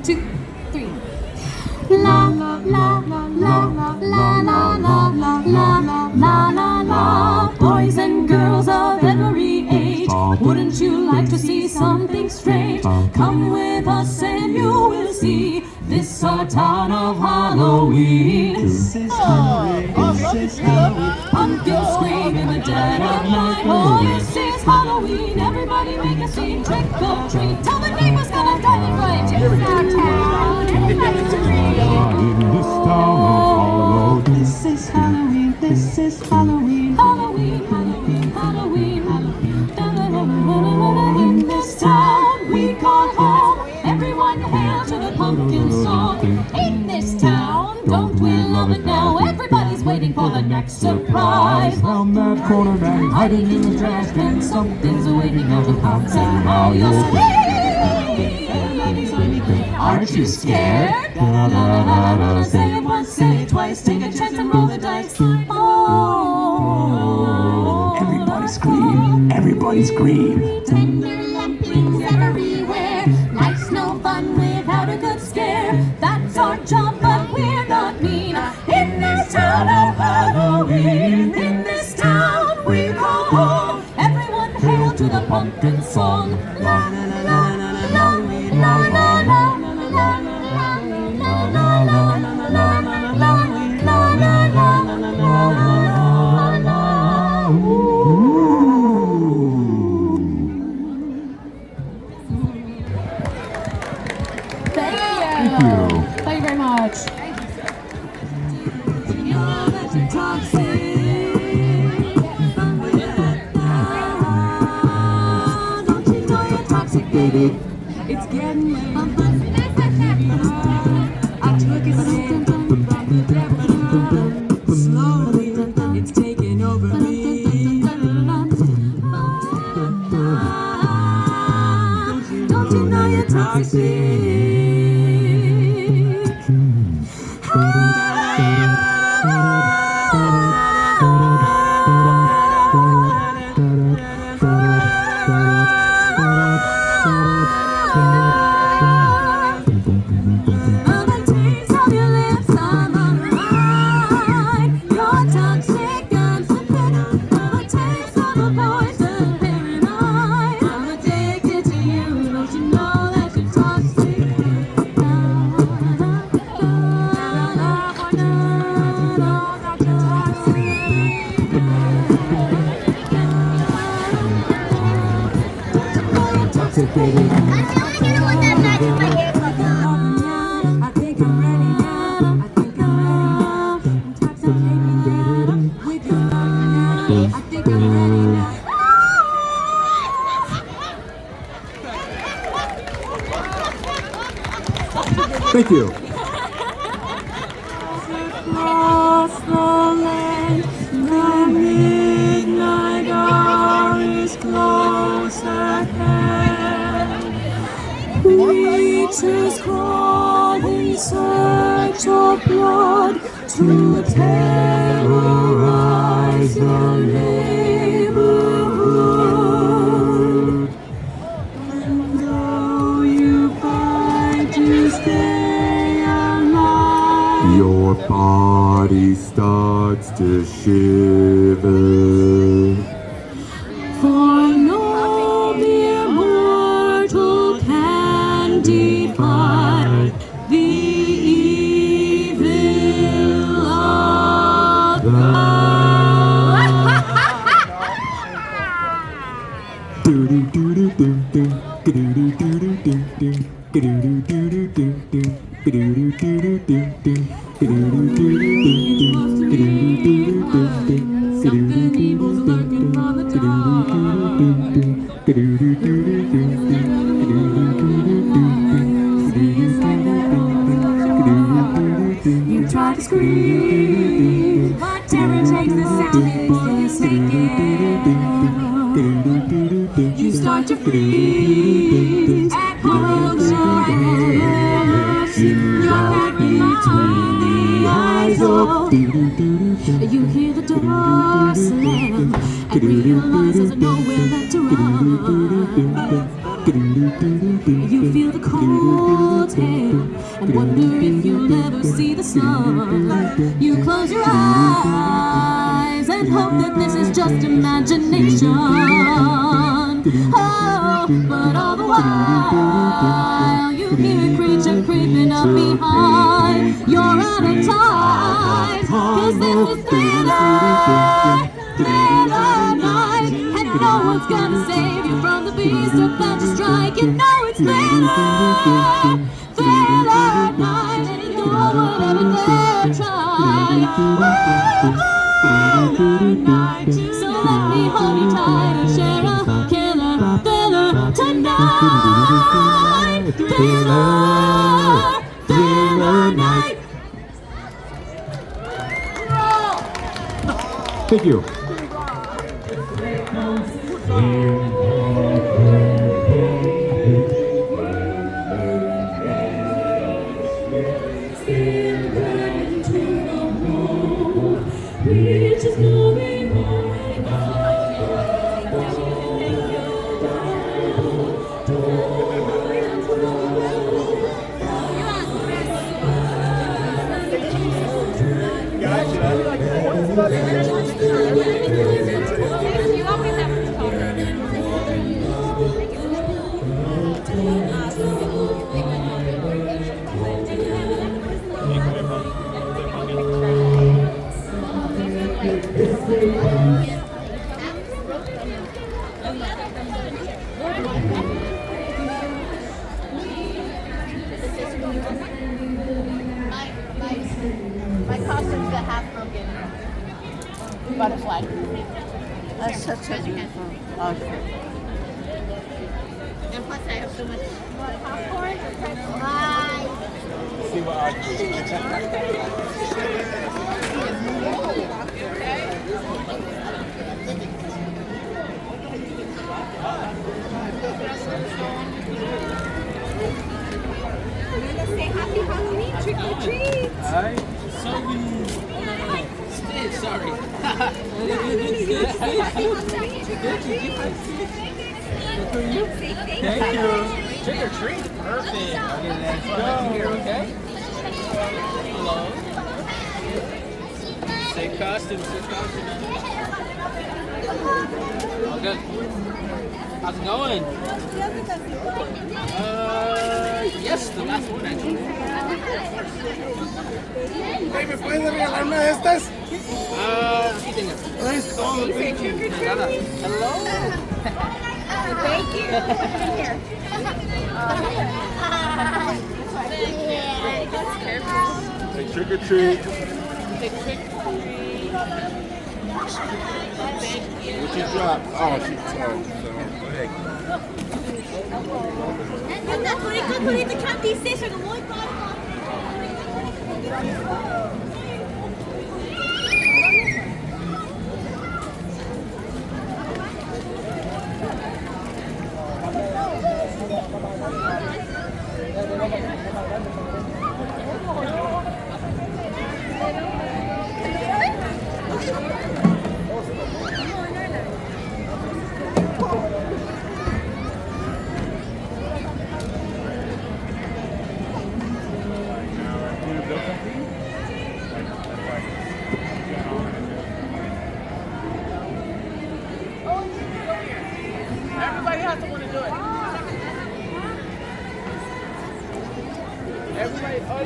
2, 3. La la la la la la la la la la la la la la. Boys and girls of every age, wouldn't you like to see something strange? Come with us and you will see. This our town of Halloween. This is Halloween. This is Halloween. Pumpkins scream in the dead of night. Oh, this is Halloween. Everybody make a scene, trick or treat. Tell the neighbors gonna drive you crazy. It's our town. Everybody's scream. In this town of Halloween. This is Halloween. This is Halloween. Halloween, Halloween, Halloween, Halloween. In this town we call home. Everyone hail to the pumpkin song. In this town, don't we love it now? Everybody's waiting for the next surprise. Round that corner, man, hiding in the trash can. Something's waiting on the pounce and how you'll scream. Aren't you scared? Say it once, say it twice. Take a chance and roll the dice. Oh, Everybody scream. Everybody scream. tender lumplings everywhere. Life's no fun without a good scare. That's our job, but we're not mean. In this town of Halloween, in this town we call home. Everyone hail to the pumpkin song. La la la la la la la la la. Thank you very much. It's getting late. I took a sip. Slowly, it's taking over me. Don't you know you're toxic? Thank you. Across the land, the midnight hour is close at hand. Creatures crawl in search of blood to terrorize the neighborhood. And though you fight to stay alive, Your body starts to shiver. For no mere mortal can defy the evil of God. Something evil's lurking on the You try to scream, but terror takes the sound and it's sinking. You start to freeze and hold your head. Your heart between the eyes. Oh, you hear the door slam and realize there's nowhere left to run. You feel the cold hand and wonder if you'll ever see the sun. You close your eyes and hope that this is just imagination. Oh, but all the while you hear a creature creeping up behind. You're out of time, 'cause this is Thriller, Thriller night, and no one's gonna save you from the beast about to strike. You know it's Thriller, Thriller night, and no one would ever dare try. So let me hold you tight and share a killer thriller tonight. Thriller, Thriller night. Thank you. My costume's the half broken butterfly. That's such a beautiful outfit. And plus I have so much popcorn. Bye. See what I Say happy Halloween, trick or treat. Hi. Sorry. Stay, sorry. Thank you. Trick or treat. Perfect. Okay, let's go. Here, okay? Hello. Say costume, say costume. All good. How's it going? Yes, the last one actually. Hey, ¿me puedes regalar una de estas? ¿Qué tienes? Es todo. Nada. Hello. Thank you. Here. Say trick or treat. What you drop? Oh, she's Bonito candy station, muy padre. Everybody has to want to do it. Everybody. Oh,